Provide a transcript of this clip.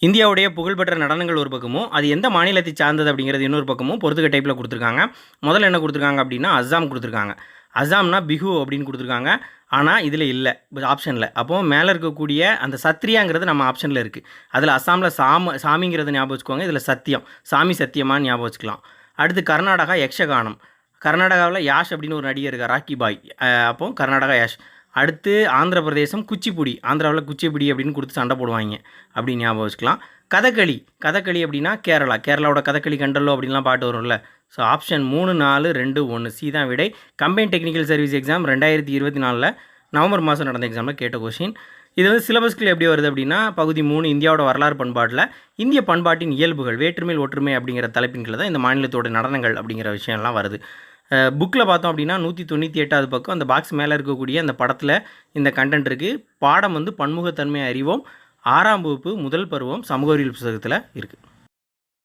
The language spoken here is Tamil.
இந்தியாவுடைய புகழ்பெற்ற நடனங்கள் ஒரு பக்கமும், அது எந்த மாநிலத்தை சார்ந்தது அப்படிங்கிறது இன்னொரு பக்கமும் பொறுத்துக்க டைப்பில் கொடுத்துருக்காங்க. முதல்ல என்ன கொடுத்துருக்காங்க அப்படின்னா, அஸ்ஸாம் கொடுத்துருக்காங்க. அஸ்ஸாம்னா பிஹு அப்படின்னு கொடுத்துருக்காங்க. ஆனால் இதில் இல்லை, ஆப்ஷனில். அப்போது மேலே இருக்கக்கூடிய அந்த சத்ரியாங்கிறது நம்ம ஆப்ஷனில் இருக்குது. அதில் அஸ்ஸாமில் சாமிங்கிறத ஞாபகம் வச்சுக்கோங்க. இதில் சத்தியம், சாமி சத்தியமான்னு ஞாபகம் வச்சுக்கலாம். அடுத்து கர்நாடகா யக்ஷகானம். கர்நாடகாவில் யாஷ் அப்படின்னு ஒரு நடிகர் இருக்கார், ராக்கி பாய். அப்போது கர்நாடகா யாஷ். அடுத்து ஆந்திர பிரதேசம் குச்சிப்புடி. ஆந்திராவில் குச்சிப்புடி அப்படின்னு கொடுத்து சண்டை போடுவாங்க அப்படின்னு ஞாபகம் வச்சுக்கலாம். கதகளி. கதகளி அப்படின்னா கேரளாவோட கதகளி கண்டல்லோ அப்படின்லாம் பாட்டு வரும்ல. ஸோ ஆப்ஷன் 3, 4, 2, 1 சி தான் விடை. Combine technical service exam 2024 November மாதம் நடந்த எக்ஸாமில் கேட்ட கொஷின். இது வந்து சிலபஸ்கில் எப்படி வருது அப்படின்னா, பகுதி 3 இந்தியாவோட வரலாறு பண்பாட்டில் இந்திய பண்பாட்டின் இயல்புகள் வேற்றுமையில் ஒற்றுமை அப்படிங்கிற தலைப்பின் கீழே தான் இந்த மாநிலத்தோட நடனங்கள் அப்படிங்கிற விஷயம்லாம் வருது. புக்கில் பார்த்தோம் அப்படின்னா 198வது பக்கம் அந்த பாக்ஸ் மேலே இருக்கக்கூடிய அந்த படத்தில் இந்த கண்டென்ட் இருக்குது. பாடம் வந்து பன்முகத்தன்மை அறிவோம், 6ஆம் வகுப்பு முதல் பருவம் சமூக அறிவியல் புத்தகத்தில் இருக்குது.